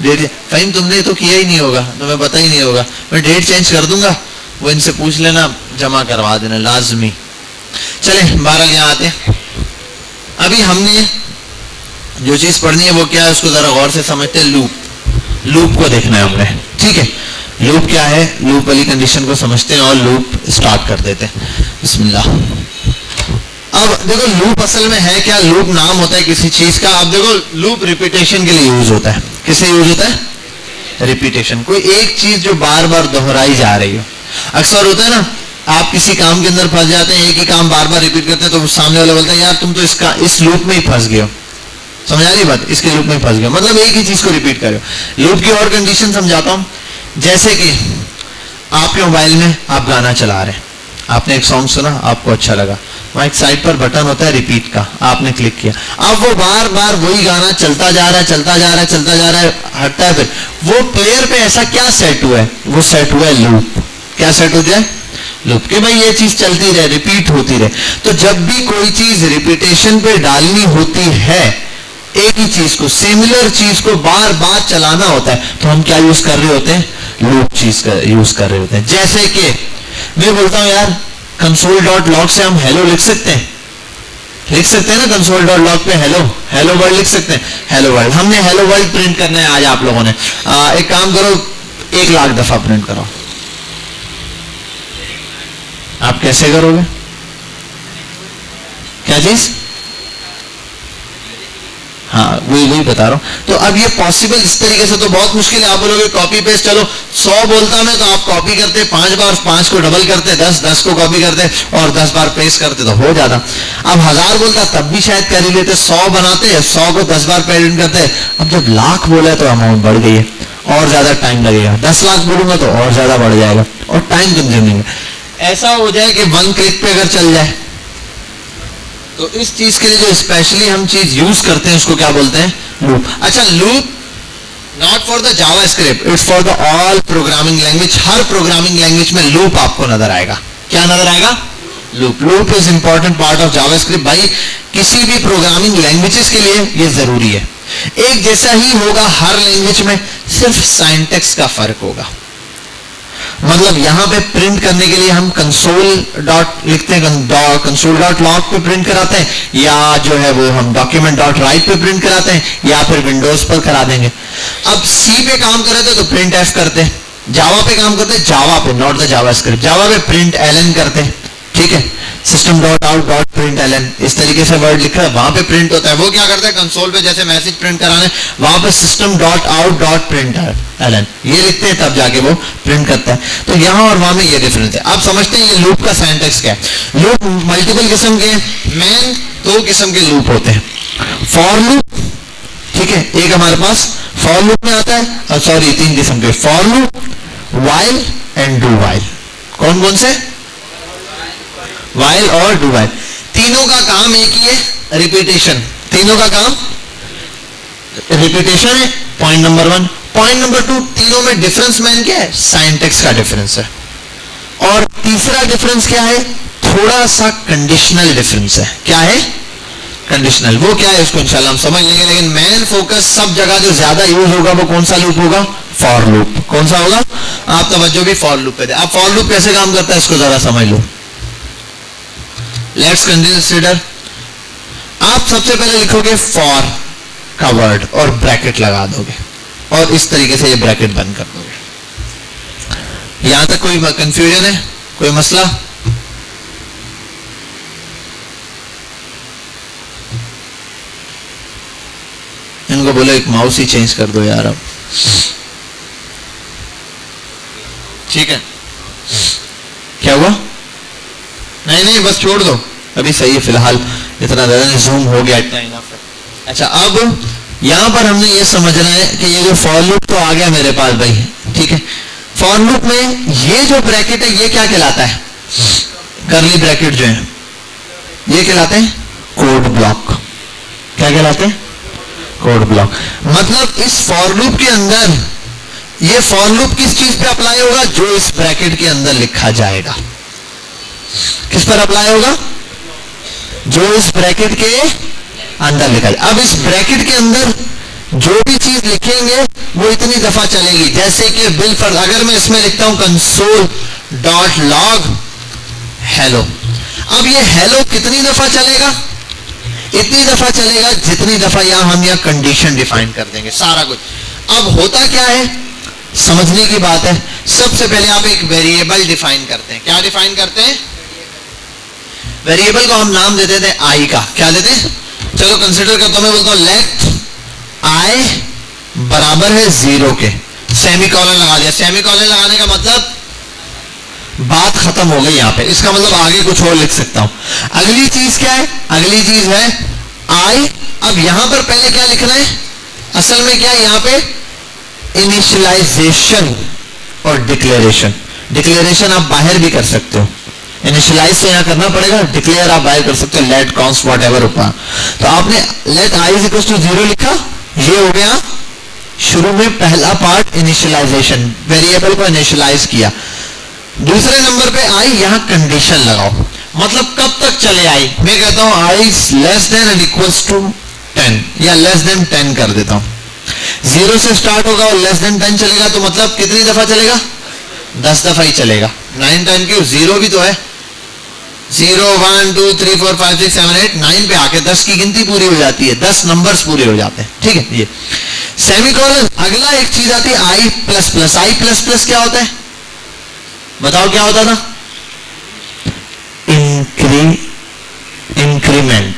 Date fine तुमने तो किया ही नहीं होगा, तुम्हें पता ही नहीं होगा, मैं डेट चेंज कर दूंगा, वो इनसे पूछ लेना, जमा करवा देना लाजमी। चले 12 यहाँ आते हैं। अभी हमने जो चीज पढ़नी है वो क्या है, उसको जरा गौर से समझते हैं। लूप को देखना है हमने, ठीक है। लूप क्या है, लूप वाली कंडीशन को समझते हैं और लूप स्टार्ट कर देते हैं। बिस्मिल्लाह। अब देखो लूप असल में है क्या, लूप नाम होता है किसी चीज का। अब देखो लूप रिपीटेशन के लिए यूज होता है। किससे यूज होता है, रिपीटेशन। कोई एक चीज जो बार बार दोहराई जा रही हो। अक्सर होता है ना, आप किसी काम के अंदर फंस जाते हैं, एक ही काम बार बार रिपीट करते हैं, तो सामने वाला बोलता है यार तुम तो इस लूप में ही फंस गए हो। समझ आ रही बात, इसके लूप में फंस गए, मतलब एक ही चीज को रिपीट कर रहे हो। लूप की और कंडीशन समझाता हूं। जैसे कि आपके मोबाइल में आप गाना चला रहे हैं, आपने एक सॉन्ग सुना, आपको अच्छा लगा, वहां एक साइड पर बटन होता है रिपीट का, आपने क्लिक किया, अब वो बार बार वही गाना चलता जा रहा है, चलता जा रहा है, चलता जा रहा है, हटता है। फिर वो प्लेयर पे ऐसा क्या सेट हुआ है, वो सेट हुआ है लूप। क्या सेट हो जाए, लूप के भाई ये चीज चलती रहे, रिपीट होती रहे। तो जब भी कोई चीज रिपीटेशन पे डालनी होती है, एक ही चीज को, सिमिलर चीज को बार बार चलाना होता है, तो हम क्या यूज कर रहे होते हैं, लूप चीज का यूज कर रहे होते हैं। जैसे कि मैं बोलता हूं यार console.log से हम हेलो लिख सकते हैं, लिख सकते हैं ना, console.log पे हेलो वर्ल्ड लिख सकते हैं, हेलो वर्ल्ड। हमने हेलो वर्ल्ड प्रिंट करना है आज आप लोगों ने। एक काम करो, 1 लाख दफा प्रिंट करो। आप कैसे करोगे, क्या चीज, हाँ वही बता रहा हूं। तो अब ये पॉसिबल इस तरीके से तो बहुत मुश्किल है। आप बोलोगे कॉपी पेस्ट, चलो 100 बोलता मैं तो आप कॉपी करते 5 बार, 5 को डबल करते 10 को कॉपी करते और 10 बार पेस्ट करते तो हो जाता। अब 1000 बोलता तब भी शायद कर ही लेते, 100 बनाते 100 को 10 बार पेस्ट करते। अब जब लाख बोला है तो अमाउंट बढ़ गई है और ज्यादा टाइम लगेगा। 10 लाख बोलूंगा तो और ज्यादा बढ़ जाएगा और टाइम कंज्यूमिंग है। ऐसा हो जाए कि 1 क्लिक पे अगर चल जाए, तो इस चीज के लिए जो स्पेशली हम चीज यूज करते हैं उसको क्या बोलते हैं, लूप। अच्छा, loop not for the JavaScript, it's for the all programming language. Her programming language में लूप आपको नजर आएगा। क्या नजर आएगा, loop is important part of JavaScript. भाई किसी भी प्रोग्रामिंग लैंग्वेजेस के लिए ये जरूरी है। एक जैसा ही होगा हर लैंग्वेज में, सिर्फ सिंटैक्स का फर्क होगा। मतलब यहां पे प्रिंट करने के लिए हम कंसोल डॉट लिखते हैं, कंसोल डॉट लॉग पे प्रिंट कराते हैं, या जो है वो हम डॉक्यूमेंट डॉट राइट पे प्रिंट कराते हैं, या फिर विंडोज पर करा देंगे। अब सी पे काम कर रहे थे तो प्रिंट एफ करते हैं, जावा पे काम करते हैं, जावा पे नॉट द जावास्क्रिप्ट, जावा पे प्रिंट एलन करते हैं, ठीक है। System dot out dot print ln, इस तरीके से वर्ड लिखा है, वहां पे प्रिंट होता है। वो क्या करता है, कंसोल पे जैसे मैसेज प्रिंट कराने, वहां पे system dot out dot print ln ये लिखते हैं, तब जाके वो प्रिंट करता है। तो यहां और वहां में ये डिफरेंस है। आप समझते हैं ये लूप का सिंटैक्स क्या है। लूप मल्टीपल किस्म के, मेन 2 किस्म के लूप होते हैं। फॉर लूप, ठीक है, एक हमारे पास फॉर लूप में आता है, सॉरी 3 किस्म के, for loop, while and do while. कौन कौन से, वाइल और डू वाइल। तीनों का काम एक ही है, रिपीटेशन। तीनों का काम रिपीटेशन है, पॉइंट नंबर 1। पॉइंट नंबर 2, तीनों में डिफरेंस मैन क्या है, सिंटैक्स का डिफरेंस है। और तीसरा डिफरेंस क्या है, थोड़ा सा कंडीशनल डिफरेंस है। क्या है, कंडीशनल। वो क्या है उसको इंशाल्लाह हम समझ लेंगे, लेकिन मेन फोकस सब जगह जो ज्यादा यूज होगा वो कौन सा लूप होगा, फॉर लूप। कौन सा होगा, आप तवज्जो भी फॉर लूप पे दे। अब फॉर लूप कैसे काम करता है इसको जरा समझ लो। लेट्स कंसीडर, आप सबसे पहले लिखोगे फॉर का वर्ड और ब्रैकेट लगा दोगे और इस तरीके से ये ब्रैकेट बंद कर दोगे। यहां तक कोई कंफ्यूजन है, कोई मसला? इनको बोले एक माउस ही चेंज कर दो यार अब, ठीक है। क्या हुआ, नहीं बस छोड़ दो, अभी सही है फिलहाल, इतना ज्यादा जूम हो गया, इतना इनफ है। अच्छा, अब यहां पर हमने ये समझना है कि ये जो फॉर लूप तो आ गया मेरे पास भाई, ठीक है। फॉर लूप में ये जो ब्रैकेट है ये क्या कहलाता है, करली ब्रैकेट जो है ये कहलाते हैं कोड ब्लॉक। क्या कहलाते हैं, कोड ब्लॉक। मतलब इस फॉर लूप के अंदर ये फॉर लूप किस चीज पे अप्लाई होगा, जो इस ब्रैकेट के अंदर लिखा जाएगा। किस पर अप्लाई होगा, जो इस ब्रैकेट के अंदर लिखा है। अब इस ब्रैकेट के अंदर जो भी चीज लिखेंगे वो इतनी दफा चलेगी। जैसे कि बिल फर्ज, अगर मैं इसमें लिखता हूं कंसोल डॉट लॉग हेलो, अब ये हेलो कितनी दफा चलेगा? इतनी दफा चलेगा जितनी दफा यहां हम यह कंडीशन डिफाइन कर देंगे सारा कुछ। अब होता क्या है, समझने की बात है। सबसे पहले आप एक वेरिएबल डिफाइन करते हैं। क्या डिफाइन करते हैं? वेरिएबल को हम नाम दे देते हैं आई का। क्या देते हैं? चलो कंसिडर करता हूं, मैं बोलता हूं लेट आई बराबर है 0 के, सेमीकोलन लगा दिया। सेमीकोलन लगाने का मतलब बात खत्म हो गई यहां पे, इसका मतलब आगे कुछ और लिख सकता हूं। अगली चीज क्या है? अगली चीज है आई। अब यहां पर पहले क्या लिखना है? असल में क्या है यहां पे? इनिशियलाइजेशन और डिक्लेरेशन। डिक्लेरेशन आप बाहर भी कर सकते हो, इनिशियलाइज तो यहां करना पड़ेगा, डिक्लेयर आप बाहर कर सकते हो, लेट कॉन्स्ट वॉट एवर ऊपर। तो आपने let I is equal to 0 लिखा, ये हो गया शुरू में पहला पार्ट, इनिशियलाइजेशन, वेरिएबल को इनिशियलाइज किया। दूसरे नंबर पे आई, यहां कंडीशन लगाओ, मतलब कब तक चले आई। मैं कहता हूं i less than and equals to 10 या लेस देन 10 कर देता हूं। 0 से स्टार्ट होगा और लेस देन 10 चलेगा, तो मतलब कितनी दफा चलेगा? 10 दफा ही चलेगा। 9 10 क्यों, 0 भी तो है। 0 1 2 3 4 5 6 7 8 9 पे आके 10 की गिनती पूरी हो जाती है, 10 नंबर्स पूरे हो जाते हैं। ठीक है, ये सेमीकोलन। अगला एक चीज आती है आई प्लस प्लस। आई प्लस प्लस क्या होता है? बताओ क्या होता था? इंक्रीमेंट।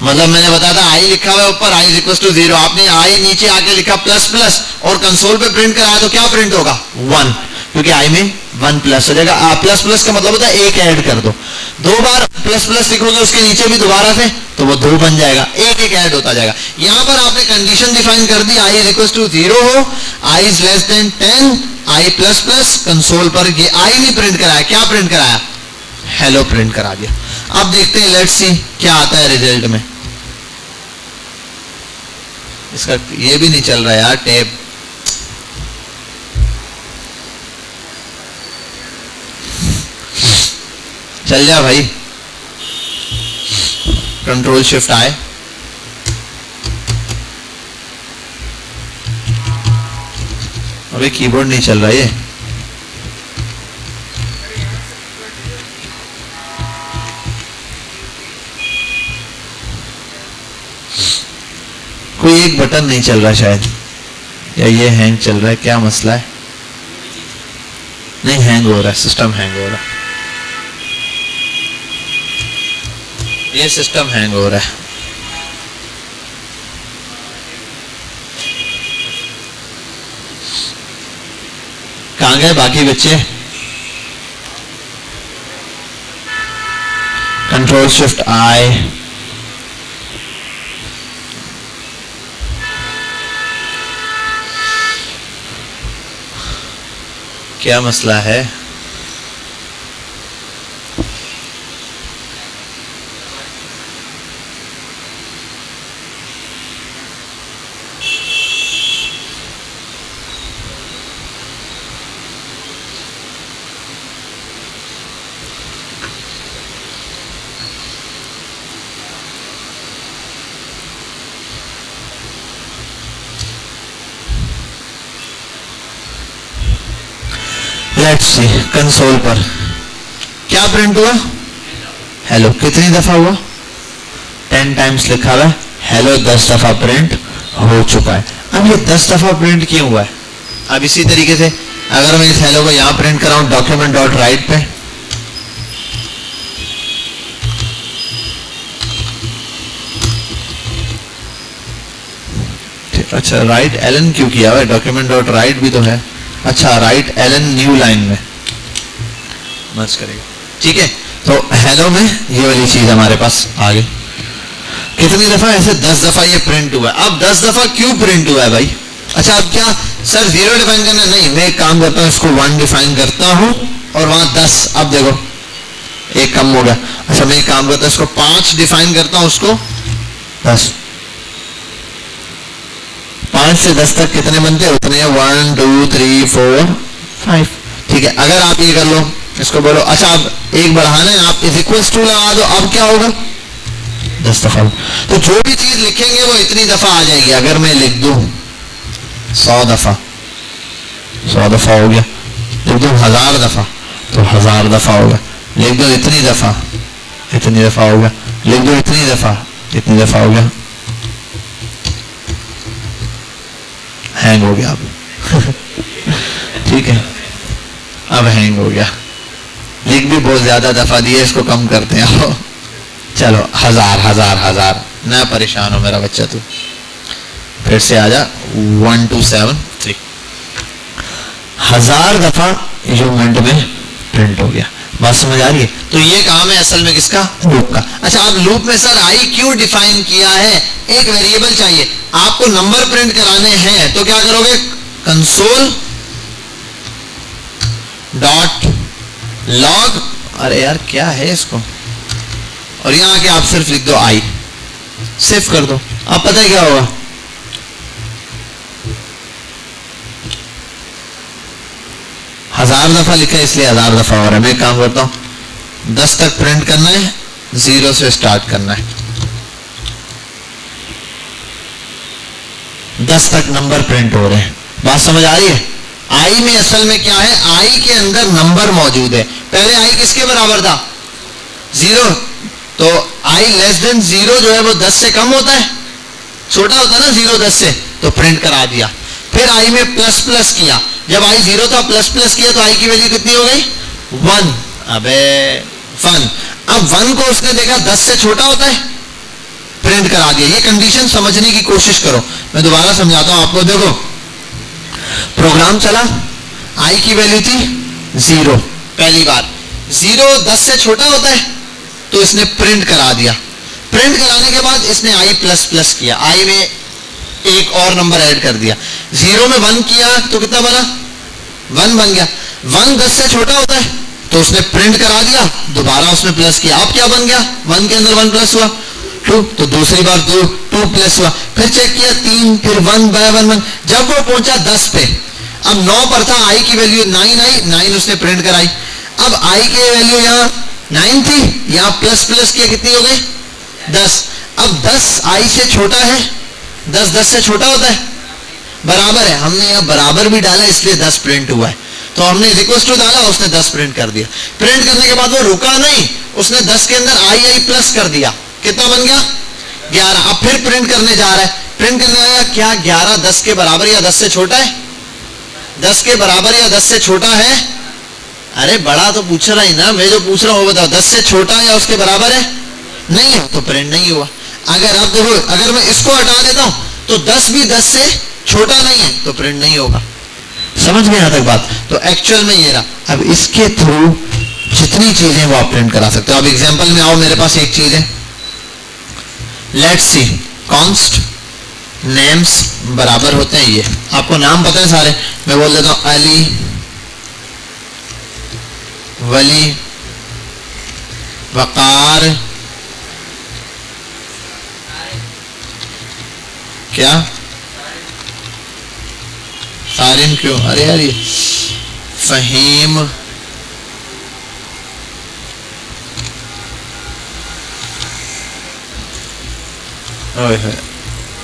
मतलब मैंने बताया था आई लिखा हुआ ऊपर आई इक्वल टू 0, आपने आई नीचे आके लिखा प्लस प्लस और कंसोल पे प्रिंट कराया तो क्या प्रिंट होगा? 1, क्योंकि आई में 1 प्लस हो जाएगा। प्लस प्लस का मतलब होता है एक ऐड कर दो। 2 बार प्लस प्लस लिखोगे उसके नीचे भी दोबारा से, तो वो 2 बन जाएगा, एक एक ऐड होता जाएगा। यहां पर आपने कंडीशन डिफाइन कर दी, आई इक्वल टू 0 हो, i is less than 10, i plus plus, console पर ये आई नहीं प्रिंट कराया, क्या प्रिंट कराया? हेलो प्रिंट करा दिया। अब देखते हैं, लेट्स सी क्या आता है रिजल्ट में। इसका ये भी नहीं चल रहा यार टेप। चल जा भाई, कंट्रोल शिफ्ट आए। अबे कीबोर्ड नहीं चल रहा ये। कोई एक बटन नहीं चल रहा शायद, या ये हैंग चल रहा है, क्या मसला है? नहीं, हैंग हो रहा है, सिस्टम हैंग हो रहा है, ये सिस्टम हैंग हो रहा है। कहां गए बाकी बच्चे? कंट्रोल शिफ्ट आई। क्या मसला है? लेट्स सी कंसोल पर क्या प्रिंट हुआ? हेलो। कितनी दफा हुआ? 10 टाइम्स लिखा हुआ है हेलो, 10 दफा प्रिंट हो चुका है। अब ये 10 दफा प्रिंट क्यों हुआ है? अब इसी तरीके से अगर मैं इस हेलो को यहां प्रिंट कराऊं डॉक्यूमेंट डॉट राइट पे, अच्छा राइट एलन क्यों किया हुआ है? डॉक्यूमेंट डॉट राइट भी तो है। अच्छा, राइट एलन न्यू लाइन में मर्ज करेगा। ठीक है, तो हेलो में ये वाली चीज हमारे पास आ गई। कितनी दफा? ऐसे 10 दफा ये प्रिंट हुआ है। अब 10 दफा क्यों प्रिंट हुआ है भाई? अच्छा, अब क्या सर 0 डिफाइन करना? नहीं, मैं एक काम करता हूं, इसको 1 डिफाइन करता हूं और वहां 10। अब देखो एक कम हो गया। अच्छा, मैं एक काम करता हूं, इसको 5 डिफाइन करता हूं, उसको 10। 5 से 10 तक कितने बनते हैं? उतने 1 2 3 4 5। ठीक है, अगर आप ये कर लो, इसको बोलो अच्छा अब एक बढ़ाना है, आप इज इक्वल्स टू लगा दो। अब क्या होगा? 10 दफा। तो जो भी चीज लिखेंगे वो इतनी दफा आ जाएगी। अगर मैं लिख दूं 100 दफा, 100 दफा हो गया। लिख दूं 1000 दफा तो 1000 दफा होगा। लिख दो इतनी दफा, इतनी दफा हो गया। लिख दो इतनी दफा, इतनी दफा हो गया। हैंग हो गया अब ठीक है, अब हैंग हो गया। लिख भी बहुत ज्यादा दफा दिए, इसको कम करते हैं। चलो 1000 1000 1000, ना परेशान हो मेरा बच्चा तू। फिर से आजा 1 2 7 3, 1000 दफा यू मिनट में प्रिंट हो गया। बात समझ आ रही है? तो ये काम है असल में किसका? लूप का। अच्छा, आप लूप में सर आई क्यों डिफाइन किया है? एक वेरिएबल चाहिए, आपको नंबर प्रिंट कराने हैं तो क्या करोगे? कंसोल डॉट लॉग, अरे यार क्या है इसको, और यहां आके आप सिर्फ लिख दो आई, सेव कर दो। आप पता है क्या होगा? हजार दफा लिखा है इसलिए 1000 दफा हो रहा है। मैं काम करता हूं 10 तक प्रिंट करना है, 0 से स्टार्ट करना है। 10 तक नंबर प्रिंट हो रहे हैं। बात समझ आ रही है? आई में असल में क्या है? आई के अंदर नंबर मौजूद है। पहले आई किसके बराबर था? 0। तो आई लेस देन 0 जो है वो 10 से कम होता है, छोटा होता है ना 0 10 से, तो प्रिंट करा दिया। फिर आई में प्लस प्लस किया, जब आई 0 था प्लस प्लस किया तो आई की वैल्यू कितनी हो गई? 1। अबे 1। अब 1 को उसने देखा 10 से छोटा होता है, प्रिंट करा दिया। ये कंडीशन समझने की कोशिश करो, मैं दोबारा समझाता हूं आपको। देखो प्रोग्राम चला, आई की वैल्यू थी 0, पहली बार 0 10 से छोटा होता है तो इसने प्रिंट करा दिया। प्रिंट कराने के बाद इसने आई प्लस प्लस किया, आई में एक और नंबर ऐड कर दिया। 0 में 1 किया तो कितना बना? 1 बन गया। 1 10 से छोटा होता है तो उसने प्रिंट करा दिया, दोबारा उसने प्लस किया। अब क्या बन गया? 1 के अंदर 1 प्लस हुआ 2, तो दूसरी बार 2 प्लस हुआ। फिर चेक किया 3, फिर 1 बाय 1 जब वो पहुंचा 10 पे, अब 9 पर था, आई की वैल्यू 9 आई, 9 उसने प्रिंट कराई। अब आई की वैल्यू यहाँ 9 थी, यहाँ प्लस प्लस किया, कितनी हो गई? 10। अब 10 आई से छोटा है, 10 10 से छोटा होता है, बराबर है। हमने यहाँ बराबर भी डाला इसलिए 10 प्रिंट हुआ है, तो हमने इक्वल टू डाला, उसने 10 प्रिंट कर दिया। प्रिंट करने के बाद वो रुका नहीं, उसने 10 के अंदर आई प्लस कर दिया, कितना बन गया? 11। अब फिर प्रिंट करने जा रहा है, प्रिंट करने आया, क्या 11 10 के बराबर या 10 से छोटा है? 10 के बराबर या 10 से छोटा है? अरे बड़ा तो पूछ रहा ही ना, मैं जो पूछ रहा हूँ वो बताओ, 10 से छोटा है या उसके बराबर है? नहीं है, तो प्रिंट नहीं हुआ। अगर आप देखो, अगर मैं इसको हटा देता हूं तो 10 भी 10 से छोटा नहीं है तो प्रिंट नहीं होगा। समझ में यहां तक बात? तो एक्चुअल में ये रहा। अब इसके थ्रू जितनी चीजें वो आप प्रिंट करा सकते हो। अब एग्जांपल में आओ, मेरे पास एक चीज है, लेट्स सी कॉन्स्ट नेम्स बराबर होते हैं, ये आपको नाम पता है सारे, मैं बोल देता हूं अली, वली, वकार, क्या सारिम, क्यों? अरे यार ये फहीम,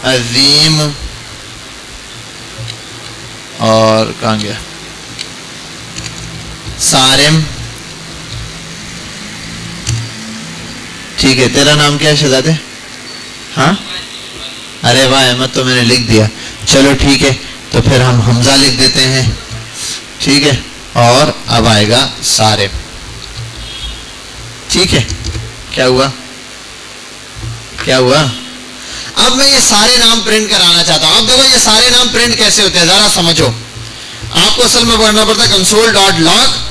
अजीम, और कहाँ गया? सारिम। ठीक है, तेरा नाम क्या है शहजादे? हाँ, अरे वाह अहमद, तो मैंने लिख दिया। चलो ठीक है, तो फिर हम हमजा लिख देते हैं, ठीक है। और अब आएगा सारे, ठीक है। क्या हुआ? क्या हुआ? अब मैं ये सारे नाम प्रिंट कराना चाहता हूं। अब देखो ये सारे नाम प्रिंट कैसे होते हैं, जरा समझो। आपको असल में पढ़ना पड़ता है कंसोल डॉट लॉग।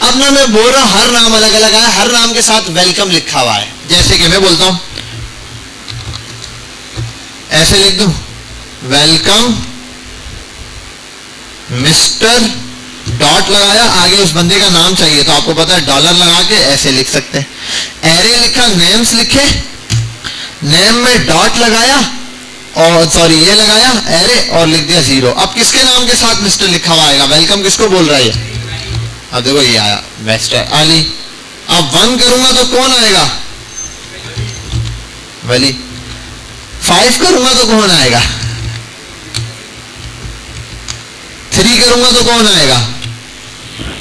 अब ना मैं बोल रहा हूं हर नाम अलग अलग है, हर नाम के साथ वेलकम लिखा हुआ है। जैसे कि मैं बोलता हूं, ऐसे लिख दूं, वेलकम मिस्टर, डॉट लगाया, आगे उस बंदे का नाम चाहिए तो आपको पता है डॉलर लगा के ऐसे लिख सकते हैं। एरे लिखा, नेम्स लिखे, नेम में डॉट लगाया और सॉरी ये लगाया एरे और लिख दिया 0। अब किसके नाम के साथ मिस्टर लिखा हुआ आएगा? वेलकम किसको बोल रहा है? अब देखो ये आया मिस्टर अली। अब 1 करूंगा तो कौन आएगा? वैली 5 करूंगा तो कौन आएगा, 3 करूंगा तो कौन आएगा।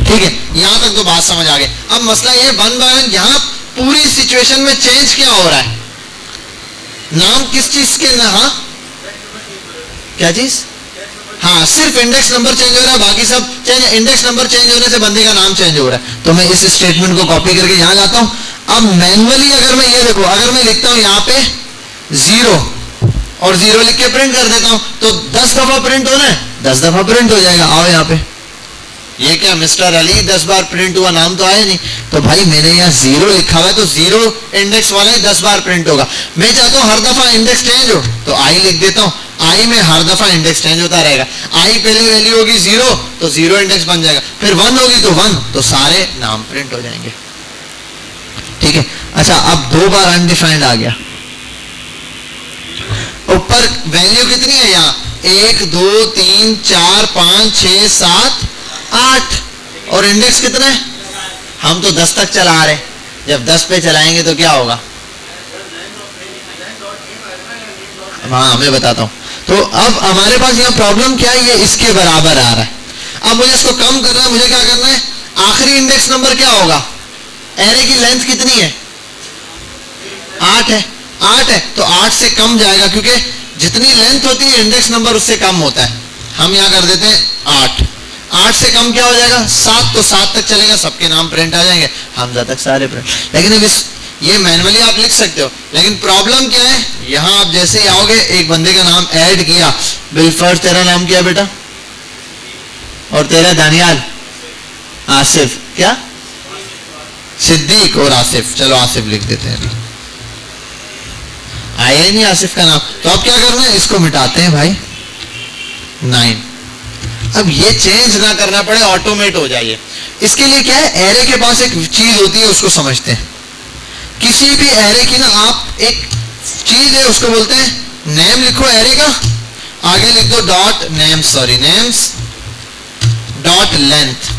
ठीक है, यहां तक तो बात समझ आ गई। अब मसला ये 1 बाय 1 यहां पूरी सिचुएशन में चेंज क्या हो रहा है, नाम किस चीज के ना, हाँ क्या चीज, हाँ सिर्फ इंडेक्स नंबर चेंज हो रहा है, बाकी सब चेंज, इंडेक्स नंबर चेंज होने से बंदे का नाम चेंज हो रहा है। तो मैं इस स्टेटमेंट को कॉपी करके यहां लाता हूं। अब मैनुअली अगर मैं ये देखो, अगर मैं लिखता हूं यहां पे 0 और 0 लिख के प्रिंट कर देता हूं तो 10 दफा प्रिंट होना है, 10 दफा प्रिंट हो जाएगा। आओ यहाँ पे, ये क्या मिस्टर अली 10 बार प्रिंट हुआ, नाम तो आया नहीं। तो भाई मैंने यहाँ 0 लिखा हुआ है तो 0 इंडेक्स वाला ही 10 बार प्रिंट होगा। मैं चाहता हूं हर दफा इंडेक्स चेंज हो तो आई लिख देता हूं, आई में हर दफा इंडेक्स चेंज होता रहेगा। आई पहली वैल्यू होगी 0 तो 0 इंडेक्स बन जाएगा, फिर 1 होगी तो 1, तो सारे नाम प्रिंट हो जाएंगे। ठीक है, अच्छा अब 2 बार अनडिफाइंड आ गया। ऊपर वैल्यू कितनी है यहाँ, 1 2 3 4 5 6 7 8 और इंडेक्स कितने, हम तो 10 तक चला रहे, जब 10 पे चलाएंगे तो क्या होगा। हाँ मैं बताता हूं। तो अब हमारे पास यहाँ प्रॉब्लम क्या है, ये इसके बराबर आ रहा है। अब मुझे इसको कम करना है, मुझे क्या करना है, आखिरी इंडेक्स नंबर क्या होगा, एरे की लेंथ कितनी है 8 है, 8 है तो 8 से कम जाएगा, क्योंकि जितनी लेंथ होती है इंडेक्स नंबर उससे कम होता है। हम यहाँ कर देते हैं 8, 8 से कम क्या हो जाएगा 7, तो 7 तक चलेगा, सबके नाम प्रिंट आ जाएंगे, हमजा तक सारे प्रिंट। लेकिन अब ये मैनुअली आप लिख सकते हो, लेकिन प्रॉब्लम क्या है, यहां आप जैसे ही आओगे एक बंदे का नाम ऐड किया, बिलफर्ज तेरा नाम क्या बेटा, और तेरा दानियाल, आसिफ, क्या सिद्दीक और आसिफ, चलो आसिफ लिख देते हैं, आया ही नहीं आसिफ का नाम। तो अब क्या करना है, इसको मिटाते हैं भाई 9। अब ये चेंज ना करना पड़े, ऑटोमेट हो जाए। इसके लिए क्या है, एरे के पास एक चीज होती है, उसको समझते हैं। किसी भी एरे की ना आप एक चीज है उसको बोलते हैं नेम, लिखो एरे का, आगे लिख दो dot names, sorry names dot length.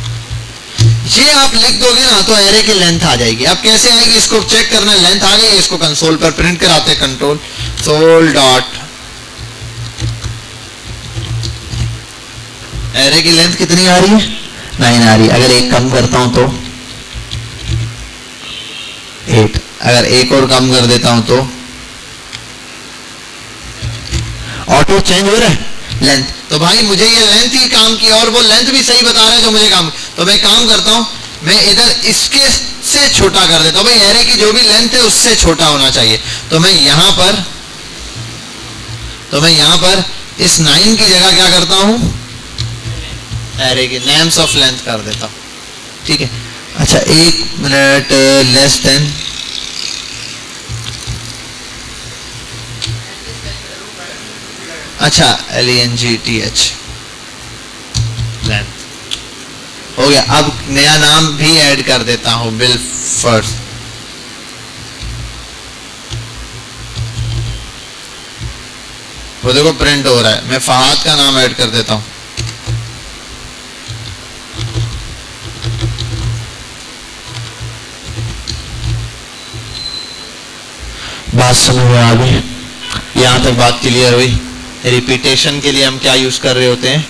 ये आप लिख दोगे ना तो एरे की लेंथ आ जाएगी। अब कैसे आएगी इसको चेक करना, लेंथ आ गई, इसको कंसोल पर प्रिंट कराते हैं, कंट्रोल सोल डॉट एरे की लेंथ कितनी आ रही है 9 आ रही है। अगर एक कम करता हूं तो 8, अगर एक और कम कर देता हूं तो ऑटो चेंज हो रहा है लेंथ। तो भाई मुझे ये लेंथ ही काम की और वो लेंथ भी सही बता रहा है, तो मुझे काम, तो मैं काम करता हूं, मैं इधर इसके से छोटा कर देता हूं। भाई एरे की जो भी लेंथ है उससे छोटा होना चाहिए। तो मैं यहां पर इस 9 की जगह क्या करता हूं, एरे की नेम्स ऑफ लेंथ कर देता हूं। ठीक है, अच्छा 1 मिनट लेस देन, अच्छा LENGTH लेंथ हो गया। अब नया नाम भी ऐड कर देता हूं, बिलफर्ज। वो देखो प्रिंट हो रहा है, मैं फहाद का नाम ऐड कर देता हूं। बात समझ में आ गई, यहां तक बात क्लियर हुई। रिपीटेशन के लिए हम क्या यूज कर रहे होते हैं,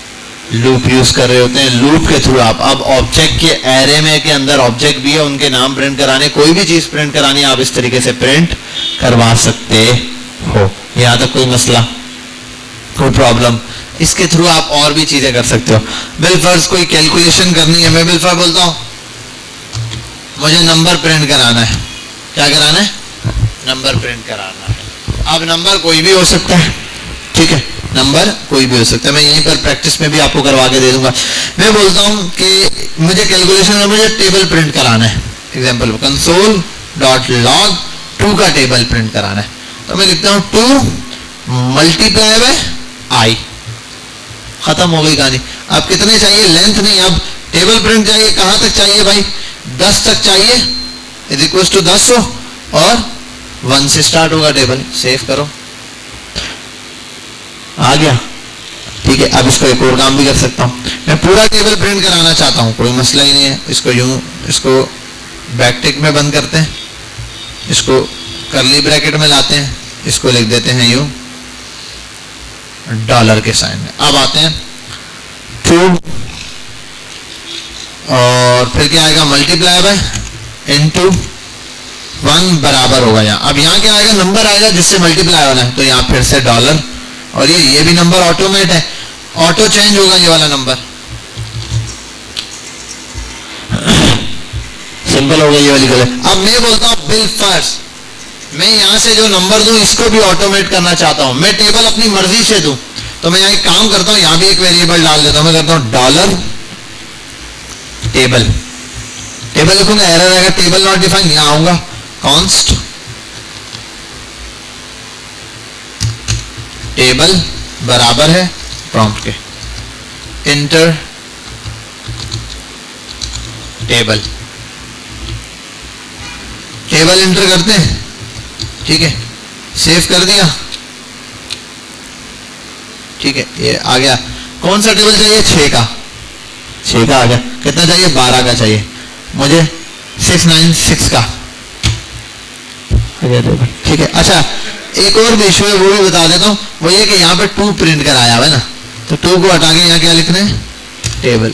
लूप यूज कर रहे होते हैं। लूप के थ्रू आप अब ऑब्जेक्ट के एरे में के अंदर ऑब्जेक्ट भी है, उनके नाम प्रिंट कराने, कोई भी चीज प्रिंट करानी आप इस तरीके से प्रिंट करवा सकते हो। यहां तक कोई मसला, कोई प्रॉब्लम, इसके थ्रू आप और भी चीजें कर सकते हो। बिलफर्ज कोई कैलकुलेशन करनी है, मैं बिलफर्ज बोलता हूं मुझे नंबर प्रिंट कराना है, क्या कराना है, नंबर प्रिंट कराना है। अब नंबर कोई भी हो सकता है, ठीक है, नंबर कोई भी हो सकता है। मैं यहीं पर प्रैक्टिस में भी आपको करवा के दे दूंगा। मैं बोलता हूं कि मुझे कैलकुलेशन में मुझे टेबल प्रिंट कराना है, एग्जांपल कंसोल डॉट लॉग 2 का टेबल प्रिंट कराना है। तो मैं लिखता हूं 2 मल्टीप्लाई बाय आई, खत्म हो गई कहानी। अब कितने चाहिए, लेंथ नहीं, अब टेबल प्रिंट चाहिए, कहां तक चाहिए भाई, 10 तक चाहिए, इज इक्वल टू 10 हो, और 1 से स्टार्ट होगा टेबल। सेव करो, आ गया। ठीक है, अब इसको एक और काम भी कर सकता हूं, मैं पूरा टेबल प्रिंट कराना चाहता हूं, कोई मसला ही नहीं है। इसको यूं, इसको बैकटिक में बंद करते हैं, इसको कर्ली ब्रैकेट में लाते हैं, इसको लिख देते हैं यू डॉलर के साइन में। अब आते हैं 2 और फिर क्या आएगा, मल्टीप्लाई बाय इनटू 1 बराबर होगा यहाँ। अब यहाँ क्या आएगा, नंबर आएगा जिससे मल्टीप्लाई होना है, तो यहाँ फिर से डॉलर, और ये भी नंबर ऑटोमेट है, ऑटो चेंज होगा ये वाला नंबर, सिंपल हो गया ये वाली गलत। अब मैं बोलता हूँ बिल फर्स्ट, मैं यहाँ से जो नंबर दूं इसको भी ऑटोमेट करना चाहता हूँ, मैं टेबल अपनी मर्जी से दूं, तो मैं यहाँ एक काम करता हूँ, यहाँ भी एक वेरिएबल डाल देता हूँ, मैं करता हूँ डॉलर टेबल, टेबल लिखूंगा, एरर आएगा, टेबल नॉट डिफाइंड, यहाँ आऊंगा कॉन्स्ट टेबल बराबर है प्रॉम्प्ट के इंटर टेबल, टेबल इंटर करते हैं, ठीक है, सेव कर दिया, ठीक है, ये आ गया। कौन सा टेबल चाहिए, 6 का, 6 का आ गया। कितना चाहिए, 12 का चाहिए मुझे, 696 का, ठीक है। अच्छा एक और भी इशू है, वो भी बता देता हूँ, वो ये कि यहाँ पे 2 प्रिंट कराया हुआ है ना, तो 2 को हटा के यहाँ क्या लिखना है, टेबल,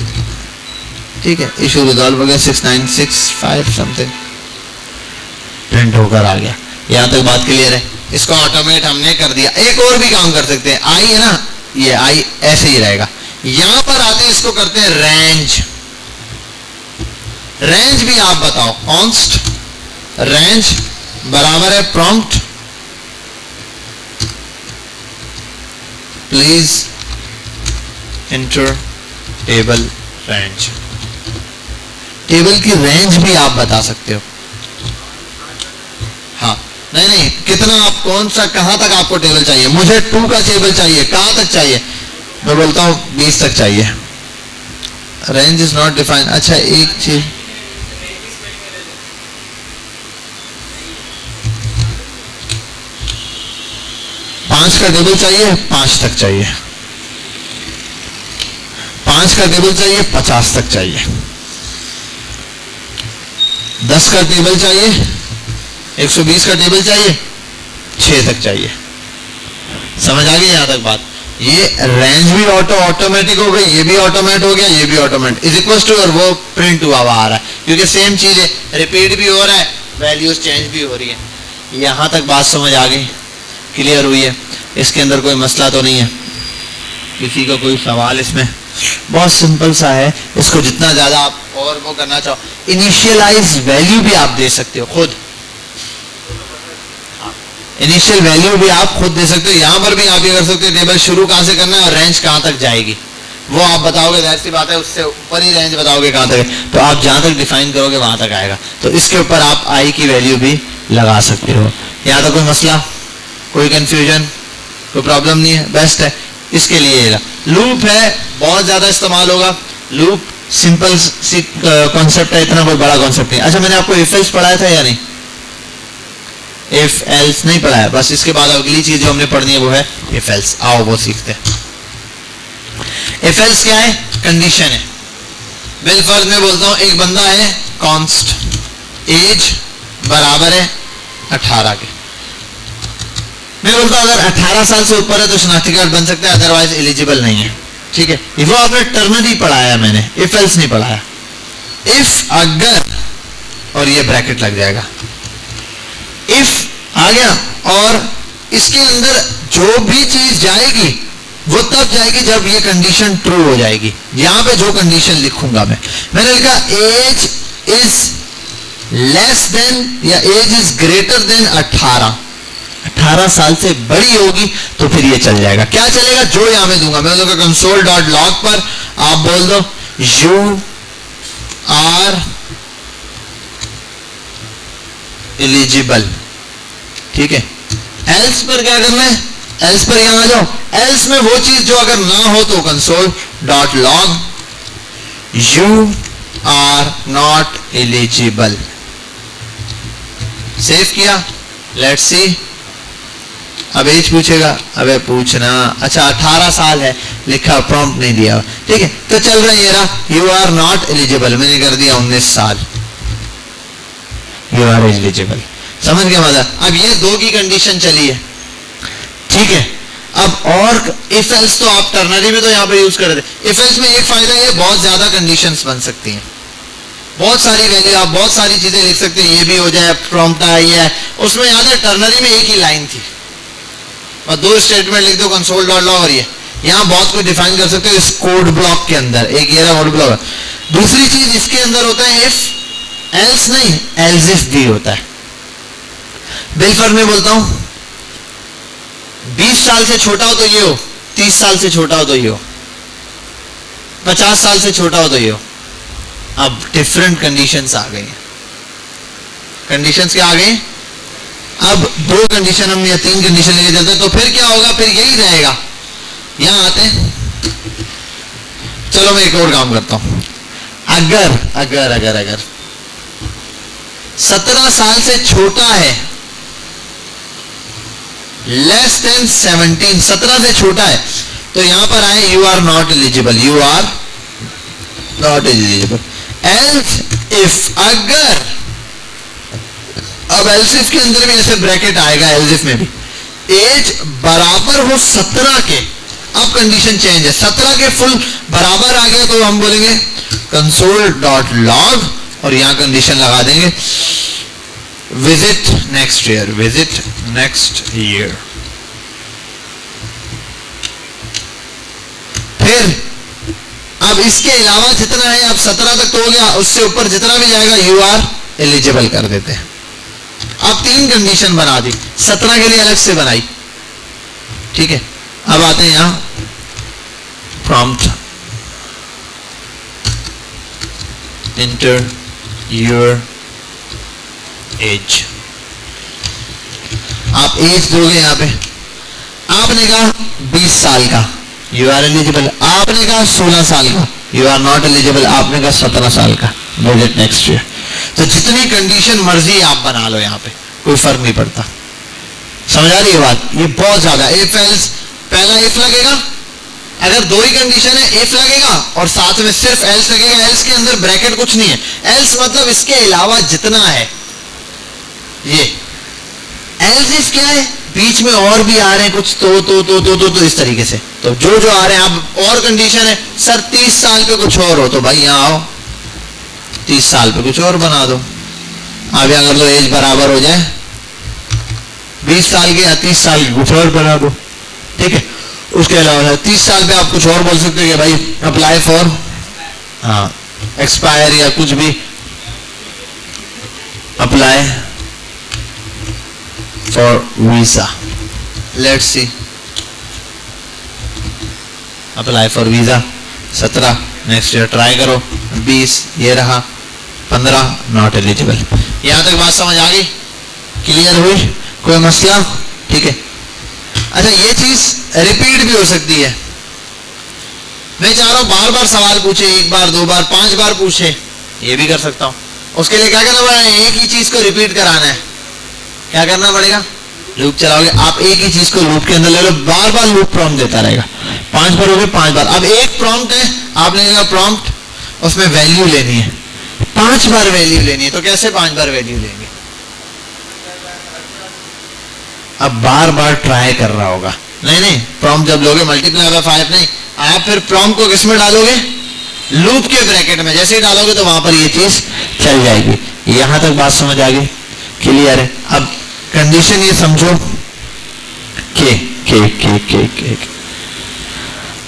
ठीक है, इशू रिजॉल्व हो गया, 6965 समथिंग प्रिंट होकर आ गया। यहाँ तक बात क्लियर है, इसको ऑटोमेट हमने कर दिया। एक और भी काम कर सकते हैं, आई है ना, ये आई ऐसे ही रहेगा, यहां पर आते हैं इसको करते हैं रेंज, रेंज भी आप बताओ, कॉन्स्ट रेंज बराबर है prompt please inter table range, table की रेंज भी आप बता सकते हो। हाँ नहीं, कितना आप कौन सा कहां तक आपको टेबल चाहिए, मुझे 2 का टेबल चाहिए, कहां तक चाहिए, मैं बोलता हूं 20 तक चाहिए, रेंज इज नॉट डिफाइंड। अच्छा एक चीज, पांच का टेबल चाहिए, 5 तक चाहिए, 5 का टेबल चाहिए, 50 तक चाहिए, 10 का टेबल चाहिए, 120 का टेबल चाहिए, 6 तक चाहिए। समझ आ गई यहां तक बात। ये रेंज भी ऑटोमेटिक हो गई, ये भी ऑटोमेट हो गया, ये भी ऑटोमेट इज इक्वल टू, और वो प्रिंट हुआ आ रहा है, क्योंकि सेम चीज है, रिपीट भी हो रहा है, वैल्यूज चेंज भी हो रही है। यहां तक बात समझ आ गई, क्लियर हुई है, इसके अंदर कोई मसला तो नहीं है, किसी का कोई सवाल इसमें, बहुत सिंपल सा है। इसको जितना ज्यादा आप और वो करना चाहो, इनिशियलाइज वैल्यू भी आप दे सकते हो खुद, इनिशियल वैल्यू भी आप खुद दे सकते हो। यहां पर भी आप ये कर सकते हो, टेबल शुरू कहां से करना है और रेंज कहां तक जाएगी वो आप बताओगे, जाहिर सी बात है उससे ऊपर ही रेंज बताओगे कहां तक है, तो आप जहां तक डिफाइन करोगे वहां तक आएगा, तो इसके ऊपर आप आई की वैल्यू भी लगा सकते हो। यहाँ तक कोई मसला, कोई कंफ्यूजन, कोई प्रॉब्लम नहीं है, बेस्ट है। इसके लिए लूप है, बहुत ज्यादा इस्तेमाल होगा, लूप सिंपल सी कॉन्सेप्ट है, इतना कोई बड़ा कॉन्सेप्ट नहीं। अच्छा मैंने आपको इफ एल्स पढ़ाया था या नहीं, इफ एल्स नहीं पढ़ाया, बस इसके बाद अगली चीज जो हमने पढ़नी है वो है इफ एल्स, आओ वो सीखते हैं। इफ एल्स क्या है, कंडीशन है। बिल फर्ज में बोलता हूं एक बंदा है, कॉन्स्ट एज बराबर है 18 के, मैं बोलता हूं अगर 18 साल से ऊपर है तो शनाख्ती कार्ड बन सकता है, अदरवाइज एलिजिबल नहीं है, ठीक है। वो आपने टर्नरी पढ़ाया, मैंने इफ एल्स नहीं पढ़ाया। इफ अगर, और ये ब्रैकेट लग जाएगा, इफ आ गया, और इसके अंदर जो भी चीज जाएगी वो तब जाएगी जब ये कंडीशन ट्रू हो जाएगी। यहां पे जो कंडीशन लिखूंगा मैंने लिखा एज इज लेस देन या एज इज ग्रेटर देन 18 साल से बड़ी होगी तो फिर ये चल जाएगा। क्या चलेगा, जो यहां में दूंगा, मैं बोलूंगा कंसोल डॉट लॉग पर आप बोल दो यू आर एलिजिबल, ठीक है। एल्स पर क्या करना है, एल्स पर यहां आ जाओ, एल्स में वो चीज जो अगर ना हो तो console dot log you are not eligible, save किया, लेट्स सी। अब एज पूछेगा, अबे पूछना, अच्छा 18 साल है लिखा, प्रॉम्प्ट नहीं दिया, ठीक है, तो चल रहा है ये रहा, यू आर नॉट एलिजिबल, मैंने कर दिया 19 साल, यू आर एलिजिबल। समझ गया मजा। अब ये 2 की कंडीशन चली है, ठीक है। अब और इफ एल्स तो आप टर्नरी में तो यहाँ पे यूज कर रहे थे। इफ एल्स में एक फायदा ये बहुत ज्यादा कंडीशंस बन सकती हैं, बहुत सारी वैल्यू, आप बहुत सारी चीजें लिख सकते हैं, ये भी हो जाए, प्रॉम्प्ट है, ये है। उसमें याद है टर्नरी में एक ही लाइन थी और दो स्टेटमेंट लिख दो, कंसोल डॉट लॉग, और ये यहाँ बहुत कुछ डिफाइन कर सकते हो इस कोड ब्लॉक के अंदर। एक ये कोड ब्लॉक। दूसरी चीज इसके अंदर होता है इफ, एल्स नहीं, एल्स इफ भी होता है। बिल फर्क में बोलता हूं, 20 साल से छोटा हो तो ये हो, 30 साल से छोटा हो तो ये हो, 50 साल से छोटा हो तो ये हो। अब डिफरेंट कंडीशंस आ गई, कंडीशंस क्या आ गई? अब दो कंडीशन हम या तीन कंडीशन लेके चलते हैं, तो फिर क्या होगा? फिर यही रहेगा। यहां आते हैं, चलो मैं एक और काम करता हूं। अगर अगर अगर अगर 17 साल से छोटा है, लेस देन 17, 17 से छोटा है, तो यहां पर आए you are not eligible, you are not eligible. Else if, अगर, अब एल्स इफ के अंदर भी ऐसे ब्रैकेट आएगा, एल्स इफ में भी एज बराबर हो 17 के। अब कंडीशन चेंज है, 17 के फुल बराबर आ गया तो हम बोलेंगे कंसोल डॉट लॉग और यहां कंडीशन लगा देंगे visit next year, visit next year. फिर अब इसके अलावा जितना है, अब 17 तक तो हो गया, उससे ऊपर जितना भी जाएगा यू आर एलिजिबल कर देते हैं। अब तीन कंडीशन बना दी, 17 के लिए अलग से बनाई, ठीक है। अब आते हैं यहां प्रॉम्प्ट इंटर योर एज। आप एज दोगे यहां पे, आपने कहा 20 साल का, यू आर एलिजिबल। आपने कहा 16 साल का, यू आर नॉट एलिजिबल। आपने कहा 17 साल का, विजिट नेक्स्ट ईयर। तो जितनी कंडीशन मर्जी आप बना लो, यहां पे कोई फर्क नहीं पड़ता। समझ आ रही है बात? ये बहुत ज्यादा। इफ एल्स, पहला इफ लगेगा, अगर दो ही कंडीशन है इफ लगेगा और साथ में सिर्फ एल्स लगेगा। एल्स के अंदर ब्रैकेट कुछ नहीं है, एल्स मतलब इसके अलावा जितना है ये। एल्स इफ क्या है? बीच में और भी आ रहे हैं कुछ, तो इस तरीके से, तो जो जो आ रहे हैं। अब और कंडीशन है, सर 30 साल पे कुछ और हो, तो भाई यहां आओ 30 साल पे कुछ और बना दो। अब अगर तो एज बराबर हो जाए 20 साल के या 30 साल के, कुछ और बना दो, ठीक है। उसके अलावा 30 साल पे आप कुछ और बोल सकते हो कि भाई अप्लाई फॉर, हाँ, एक्सपायर या कुछ भी, apply for visa, let's see, apply for visa 17, next year try करो, 20 ये रहा, 15 नॉट एलिजिबल। यहां तक बात समझ आ गई? क्लियर हुई? कोई मसला? ठीक है। अच्छा, ये चीज रिपीट भी हो सकती है। मैं चाह रहा हूं बार बार सवाल पूछे, एक बार, दो बार, 5 बार पूछे, ये भी कर सकता हूं। उसके लिए क्या करना पड़ेगा? एक ही चीज को रिपीट कराना है। क्या करना पड़ेगा? लूप चलाओगे आप, एक ही चीज को लूप के अंदर ले लो, बार बार लूप प्रॉम्प्ट देता रहेगा। 5 बार हो गए, 5 बार। अब एक प्रॉम्प्ट है, आपने लिखा प्रॉम्प्ट, उसमें वैल्यू लेनी है, 5 बार वैल्यू लेनी है। तो कैसे 5 बार वैल्यू लेंगे? अब बार बार ट्राई कर रहा होगा। नहीं नहीं, प्रॉम्प्ट जब लोगे मल्टीप्लाई बाय 5 नहीं, आप फिर प्रॉम्प्ट को किसमें डालोगे? लूप के ब्रैकेट में। जैसे ही डालोगे तो वहां पर ये चीज चल जाएगी। यहां तक बात समझ आ गई? क्लियर है? अब कंडीशन ये समझो के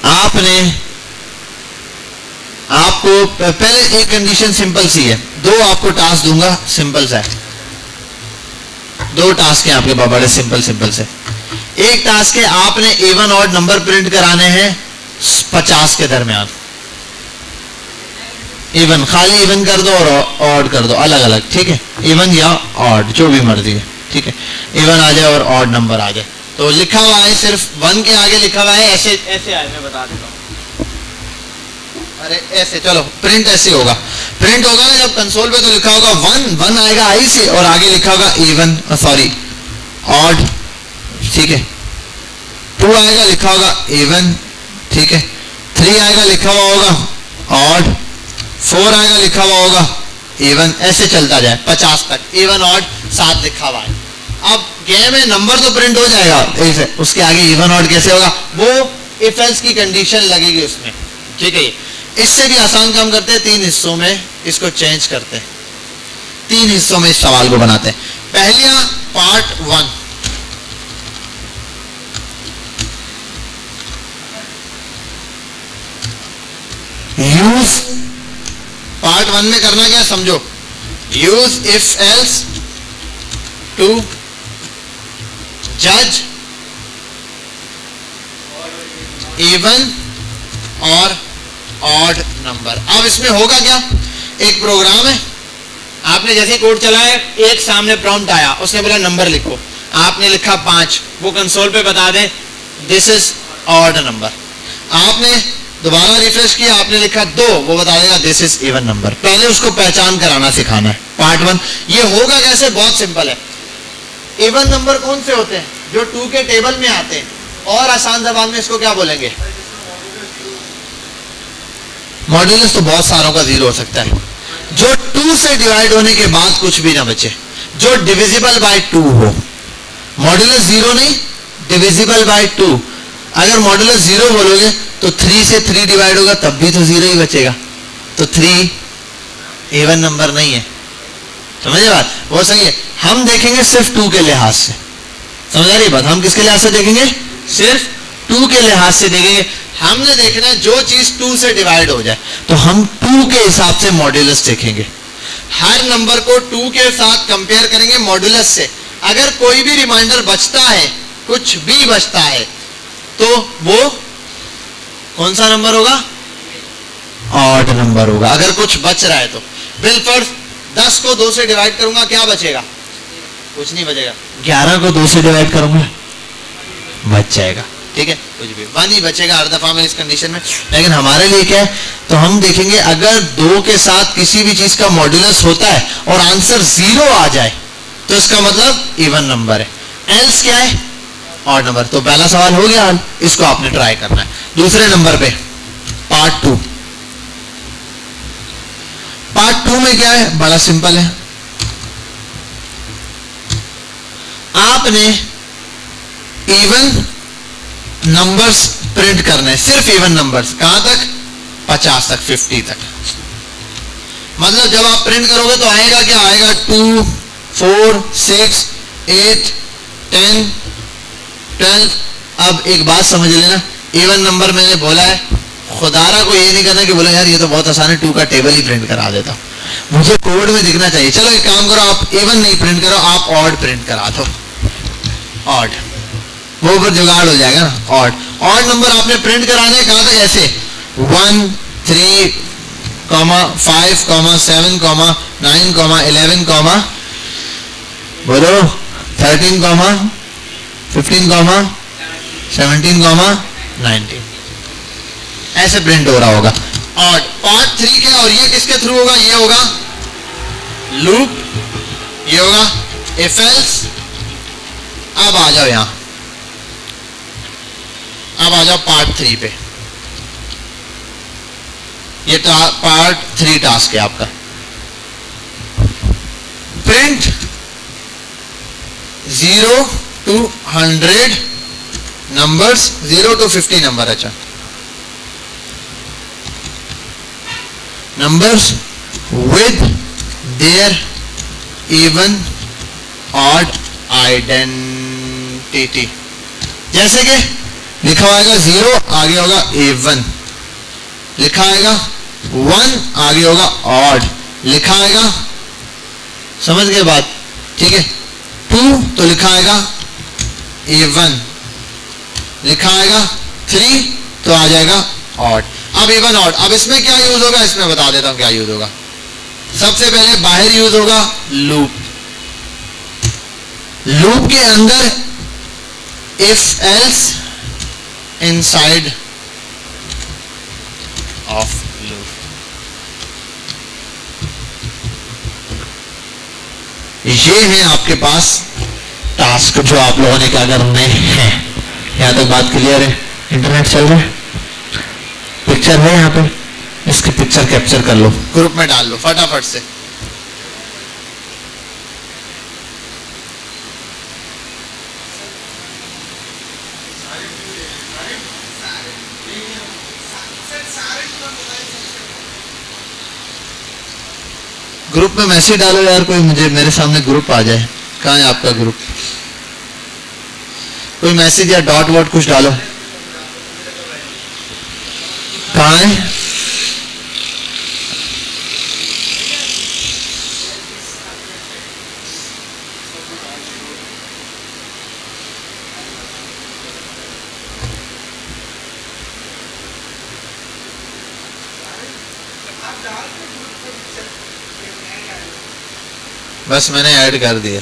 आपने, आपको पहले एक कंडीशन सिंपल सी है, 2 आपको टास्क दूंगा, सिंपल सा है। 2 टास्क हैं आपके पास, बड़े सिंपल सिंपल से। एक टास्क है, आपने इवन ऑड नंबर प्रिंट कराने हैं 50 के दरमियान। इवन, खाली इवन कर दो और ऑड कर दो, अलग अलग, ठीक है। इवन या ऑड, जो भी मर्जी है, ठीक है। इवन आ जाए और ऑड नंबर आ जाए। तो लिखा हुआ है, सिर्फ 1 के आगे लिखा हुआ है, ऐसे ऐसे आए, मैं बता देता हूं। अरे ऐसे, चलो प्रिंट ऐसे होगा। प्रिंट होगा ना जब कंसोल पे, तो लिखा होगा 1 आएगा आई से, और आगे लिखा होगा इवन, सॉरी ऑड, ठीक है। 2 आएगा, लिखा होगा इवन, ठीक है। 3 आएगा, लिखा हुआ होगा ऑड। 4 आएगा, लिखा हुआ होगा इवन। ऐसे चलता जाए 50 तक, इवन ऑड 7 लिखा हुआ है। अब गए में नंबर तो प्रिंट हो जाएगा, ऐसे उसके आगे इवन ऑड कैसे होगा, वो इफ एल्स की कंडीशन लगेगी उसमें, ठीक है। इससे भी आसान काम करते हैं, 3 हिस्सों में इसको चेंज करते हैं, 3 हिस्सों में इस सवाल को बनाते हैं। पहला पार्ट 1, यूज पार्ट 1 में करना क्या समझो, यूज इफ एल्स टू जज इवन और ऑड नंबर। अब इसमें होगा क्या, एक प्रोग्राम है, आपने जैसे कोड चलाया, एक सामने प्रॉम्प्ट आया, उसने बोला नंबर लिखो, आपने लिखा 5, वो कंसोल पे बता दे दिस इज ऑड नंबर। आपने दोबारा रिफ्रेश किया, आपने लिखा 2, वो बता देगा दिस इज इवन नंबर। पहले उसको पहचान कराना सिखाना है, पार्ट 1। ये होगा कैसे, बहुत सिंपल है। इवन नंबर कौन से होते हैं, जो 2 के टेबल में आते हैं, और आसान जबान में इसको क्या बोलेंगे, मॉड्यूलस। तो बहुत सारों का 0 हो सकता है, जो 2 से डिवाइड होने के बाद कुछ भी ना बचे, जो डिविजिबल बाय 2 हो। मॉड्यूलस 0 नहीं, डिविजिबल बाय 2। अगर मॉड्यूलस 0 बोलोगे तो 3 से 3 डिवाइड होगा, तब भी तो 0 ही बचेगा, तो 3 इवन नंबर नहीं है। समझे बात, वो सही है। हम देखेंगे सिर्फ 2 के लिहाज से, समझ आ रही बात, हम किसके लिहाज से देखेंगे, सिर्फ 2 के लिहाज से देखेंगे। हमने देखना है जो चीज 2 से डिवाइड हो जाए, तो हम 2 के हिसाब से मॉड्यूलस देखेंगे। हर नंबर को 2 के साथ कंपेयर करेंगे मॉड्यूलस से। अगर कोई भी रिमाइंडर बचता है, कुछ भी बचता है, तो वो कौन सा नंबर होगा, ऑड नंबर होगा। अगर कुछ बच रहा है तो बिलफर्ज 10 को 2 से डिवाइड करूंगा, क्या बचेगा, कुछ नहीं बचेगा। 11 को 2 से डिवाइड करूंगा, बच जाएगा, ठीक है, कुछ भी 1 ही बचेगा हर दफा में इस कंडीशन में। लेकिन हमारे लिए क्या है, तो हम देखेंगे अगर 2 के साथ किसी भी चीज का मॉड्यूलस होता है और आंसर 0 आ जाए, तो इसका मतलब इवन नंबर है। एल्स क्या है, ऑड नंबर। तो पहला सवाल हो गया, इसको आपने ट्राई करना है। दूसरे नंबर पे पार्ट 2, पार्ट 2 में क्या है, बड़ा सिंपल है। आपने इवन नंबर्स प्रिंट करने हैं, सिर्फ इवन नंबर्स। कहां तक, 50 तक, 50 तक। मतलब जब आप प्रिंट करोगे तो आएगा क्या, आएगा 2, 4, 6, 8, 10, 12। अब एक बात समझ लेना, इवन नंबर मैंने बोला है, खुदारा को ये नहीं करना कि बोला यार ये तो बहुत आसान है, 2 का टेबल ही प्रिंट करा देता हूं, मुझे कोड में दिखना चाहिए। चलो एक काम करो, आप इवन नहीं प्रिंट करो, आप ऑड प्रिंट करा दो, ऑड, वो ऊपर जुगाड़ हो जाएगा ना। ऑड ऑड नंबर आपने प्रिंट कराना है, कहां तक, ऐसे 1, 3, 5, 7, 9, 11, बोलो 13, 15, 17, 19, ऐसे प्रिंट हो रहा होगा। और पार्ट 3 क्या, और ये किसके थ्रू होगा, ये होगा लूप, ये होगा इफ एल्स। अब आ जाओ यहां, अब आ जाओ पार्ट 3 पे। ये पार्ट 3 टास्क है आपका, print 0 to 100 numbers, 0 to 50 number, अच्छा numbers with their even odd identity. जैसे कि लिखा आएगा 0, आगे होगा इवन, लिखा आएगा 1, आगे होगा ऑड, लिखा आएगा, समझ गए बात, ठीक है। 2 तो लिखा आएगा इवन, लिखा आएगा 3 तो आ जाएगा ऑड। अब इवन ऑड, अब इसमें क्या यूज होगा, इसमें बता देता हूं क्या यूज होगा। सबसे पहले बाहर यूज होगा लूप। लूप के अंदर if else inside of loop. ये है आपके पास टास्क जो आप लोगों ने क्या करने हैं। यहां तक बात क्लियर है, इंटरनेट चल रहा है, पिक्चर है यहाँ पे, इसकी पिक्चर कैप्चर कर लो, ग्रुप में डाल लो फटाफट से। ग्रुप में मैसेज डालो यार, कोई मुझे मेरे सामने ग्रुप आ जाए। कहाँ है आपका ग्रुप? कोई मैसेज या डॉट वॉट कुछ डालो। कहाँ है? बस मैंने ऐड कर दिया।